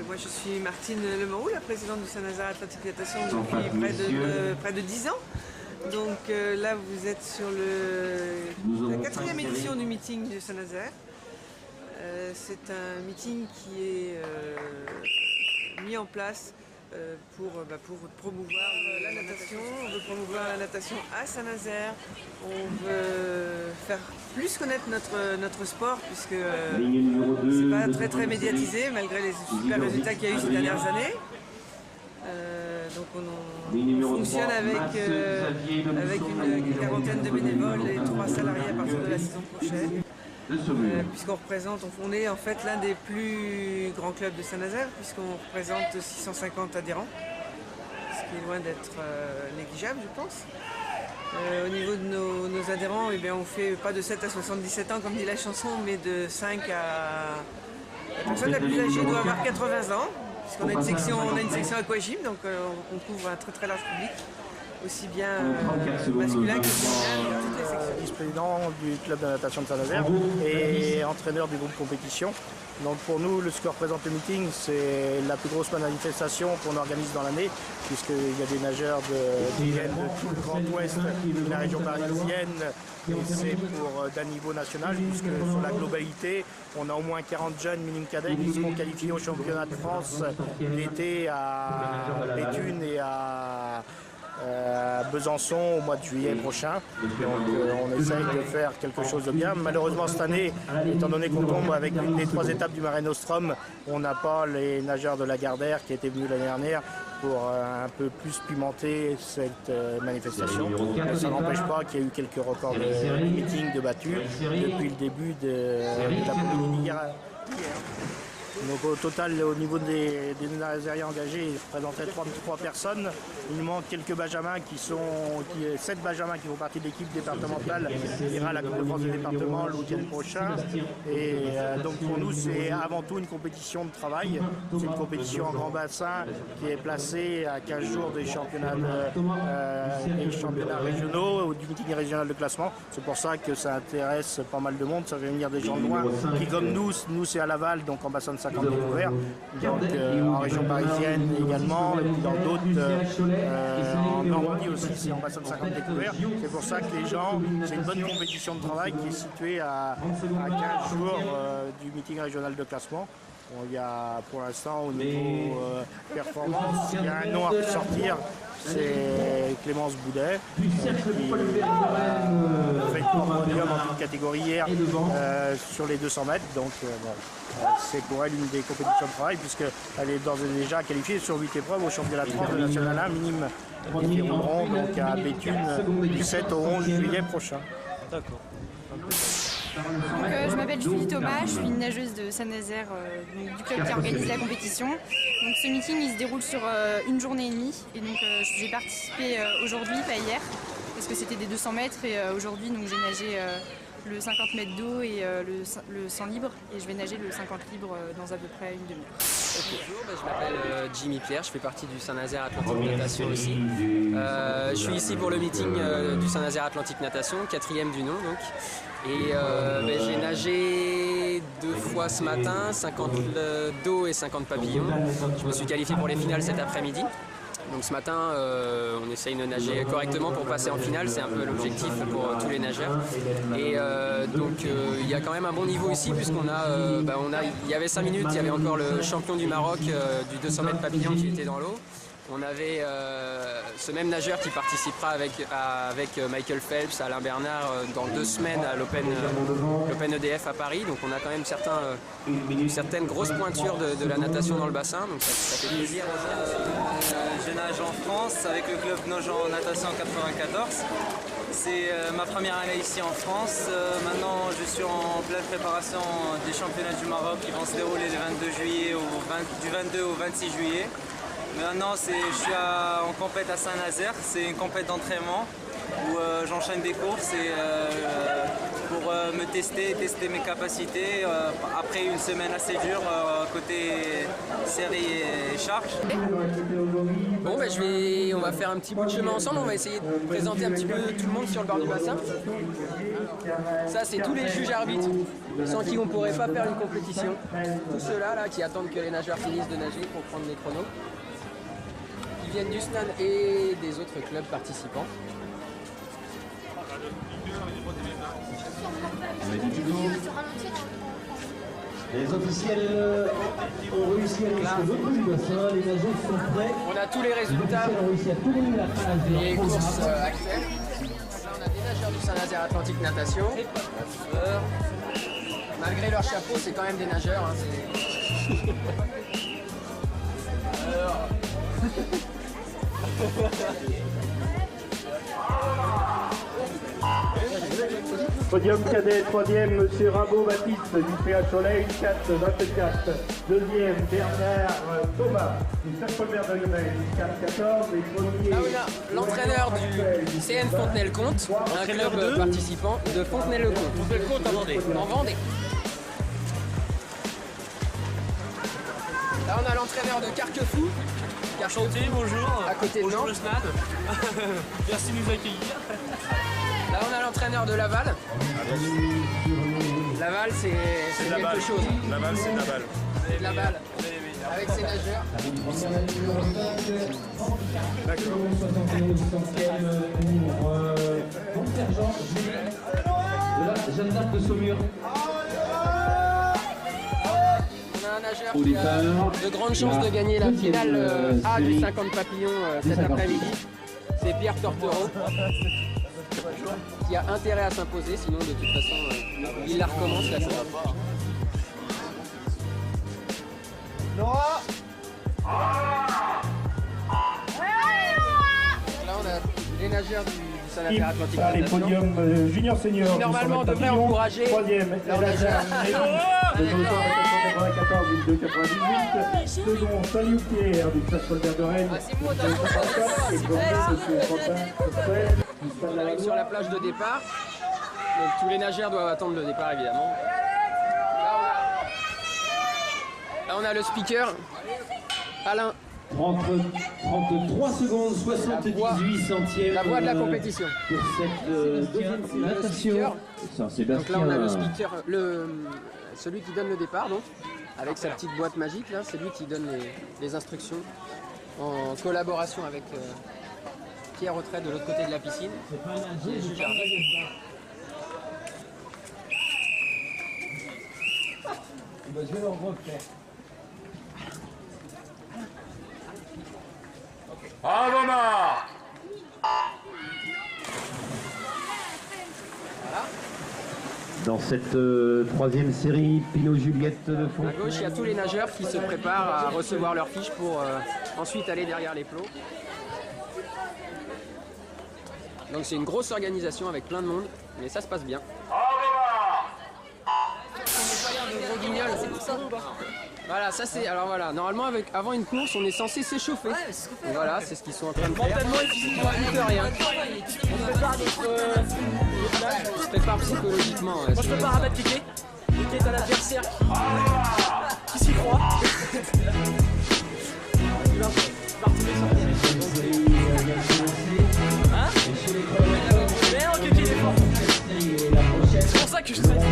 Moi je suis Martine Lemeroux, la présidente du Saint-Nazaire Athletic Natation depuis près de 10 ans. Donc là vous êtes sur la 4e édition du meeting du Saint-Nazaire. C'est un meeting qui est mis en place pour promouvoir la natation. On veut promouvoir la natation à Saint-Nazaire. On veut faire plus connaître notre sport puisque c'est pas très médiatisé malgré les super résultats qu'il y a eu ces dernières années. Donc on fonctionne avec une quarantaine de bénévoles et 3 salariés à partir de la saison prochaine. On est en fait l'un des plus grands clubs de Saint-Nazaire puisqu'on représente 650 adhérents, ce qui est loin d'être négligeable je pense. Au niveau de nos adhérents, eh bien, on fait pas de 7 à 77 ans comme dit la chanson, mais de 5 à... La personne la plus âgée doit avoir 80 ans, puisqu'on a une section aquagym, donc on couvre un très large public, aussi bien masculin que féminin, toutes les sections. Vice-président du club de natation de Saint-Nazaire et entraîneur du groupe compétition. Donc pour nous, ce que représente le meeting, c'est la plus grosse manifestation qu'on organise dans l'année, puisqu'il y a des nageurs qui viennent de tout le Grand Ouest, de la région parisienne, et c'est d'un niveau national, puisque sur la globalité, on a au moins 40 jeunes minimes cadets qui seront qualifiés au championnat de France l'été à Béthune et à Besançon au mois de juillet prochain. Donc on essaye de faire quelque chose de bien. Malheureusement cette année, étant donné qu'on tombe avec une des 3 étapes du Mare Nostrum, on n'a pas les nageurs de la Gardère qui étaient venus l'année dernière pour un peu plus pimenter cette manifestation. Ça n'empêche pas qu'il y a eu quelques records de meetings de battus depuis le début de la première hier. Donc au total, au niveau des Nazériens engagés, ils représentaient 3 personnes. Il manque quelques Benjamins 7 Benjamins qui font partie de l'équipe départementale qui ira à la Coupe de France des départements le week-end prochain. Et donc pour nous, c'est avant tout une compétition de travail. C'est une compétition en grand bassin qui est placée à 15 jours des championnats régionaux ou du meeting régional de classement. C'est pour ça que ça intéresse pas mal de monde. Ça fait venir des gens de loin qui, comme nous c'est à Laval, donc en bassin de 50 découverts, donc en région parisienne également, et puis dans d'autres, en Normandie aussi, c'est en bassin de 50 découverts. C'est pour ça que les gens, c'est une bonne compétition de travail qui est située à 15 jours du meeting régional de classement. Il y a pour l'instant au niveau performance, il y a un nom à sortir, c'est Clémence Boudet qui fait le podium en toute catégorie hier sur les 200 mètres. Donc c'est pour elle une des compétitions de travail puisqu'elle est d'ores et déjà qualifiée sur 8 épreuves au championnat de France de National 1 minime qui rouleront donc à Béthune du 7 au 11 juillet prochain. D'accord. Donc, je m'appelle Julie Thomas, je suis une nageuse de Saint-Nazaire du club qui organise la compétition. Donc, ce meeting il se déroule sur une journée et demie et donc j'ai participé aujourd'hui, pas hier, parce que c'était des 200 mètres et aujourd'hui j'ai nagé le 50 mètres d'eau et le 100 libre et je vais nager le 50 libre dans à peu près une demi-heure. Bonjour, je m'appelle Jimmy Pierre, je fais partie du Saint-Nazaire Atlantique Natation aussi. Je suis ici pour le meeting du Saint-Nazaire Atlantique Natation, 4e du nom donc. Et j'ai nagé 2 fois ce matin, 50 d'eau et 50 papillons. Je me suis qualifié pour les finales cet après-midi. Donc ce matin, on essaye de nager correctement pour passer en finale, c'est un peu l'objectif pour tous les nageurs. Et il y a quand même un bon niveau ici puisqu'on a, il y avait 5 minutes, il y avait encore le champion du Maroc du 200 mètres papillon qui était dans l'eau. On avait ce même nageur qui participera avec Michael Phelps, Alain Bernard dans 2 semaines à l'Open EDF à Paris. Donc on a quand même certaines grosses pointures de la natation dans le bassin. Donc ça fait plaisir. Je nage en France avec le club Nogent Natation 94. C'est ma première année ici en France. Maintenant je suis en pleine préparation des championnats du Maroc qui vont se dérouler du 22 juillet du 22 au 26 juillet. Maintenant, je suis en compète à Saint-Nazaire, c'est une compète d'entraînement où j'enchaîne des courses pour me tester mes capacités après une semaine assez dure côté série et charge. Bon, on va faire un petit bout de chemin ensemble, on va essayer de présenter un petit peu tout le monde sur le bord du bassin. Ça, c'est tous les juges arbitres sans qui on ne pourrait pas faire une compétition. Tous ceux-là là, qui attendent que les nageurs finissent de nager pour prendre les chronos. Qui viennent du SNAN et des autres clubs participants. Les officiels ont réussi à aller sur l'autre bout du bassin, les nageurs sont prêts. On a tous les résultats des courses actuelles. Là, on a des nageurs du Saint-Nazaire Atlantique Natation. Malgré leur chapeau, c'est quand même des nageurs. Hein, Podium cadet, 3e, Monsieur Rimbaud Baptiste du PH Soleil, 4,24. 2e, Bernard Thomas du Saint-Paul Verdun, 4,14. Et premier. Là, on a l'entraîneur du CN Fontenay-le-Comte, un club participant de Fontenay-le-Comte. Fontenay-le-Comte en Vendée. En Vendée. Là, on a l'entraîneur de Carquefou. Enchanté, bonjour. À côté de bonjour Nantes. le SNAD. Merci de nous accueillir. Là, on a l'entraîneur de Laval. Laval, c'est quelque chose. Laval, c'est Laval. C'est de Laval. Avec ses nageurs. Jeanne d'Arc de Saumur. Un nageur qui a de grandes chances de gagner la finale A du 50 papillons cet après-midi. C'est Pierre Tortereau qui a intérêt à s'imposer, sinon de toute façon il la recommence la série. Laura. Là on a les nageurs du Saint-Nazaire Atlantique Les Natation. podiums junior senior. Qui normalement devrait encourager 3e, leur nageur. de 94 298. Second, Salut Pierre du Saint-Paul Verdun. On arrive sur la plage de départ. Donc tous les nageurs doivent attendre le départ évidemment. Là on a le speaker, Alain. 33 secondes, 78 centièmes. La voix de la compétition. Pour cette deuxième natation. Donc là on a le speaker, celui qui donne le départ donc, avec sa petite boîte magique là, c'est lui qui donne les instructions en collaboration avec Pierre Autret de l'autre côté de la piscine. Qui est juge arbitre. Je vais le refaire. Dans cette troisième série, Pinot-Juliette de Fontenay. À gauche, il y a tous les nageurs qui se préparent à recevoir leur fiche pour ensuite aller derrière les plots. Donc c'est une grosse organisation avec plein de monde, mais ça se passe bien. De gros guignols, c'est pour ça. Voilà, ça c'est. Alors voilà, normalement avant une course, on est censé s'échauffer. Et voilà, c'est ce qu'ils sont en train de faire. Mentalement et physiquement. Rien. On se prépare psychologiquement. Moi je prépare à battre Piqué. Piqué est un adversaire qui s'y croit. Il va retrouver son hein? Mais ok, il est fort. C'est pour ça que je traite.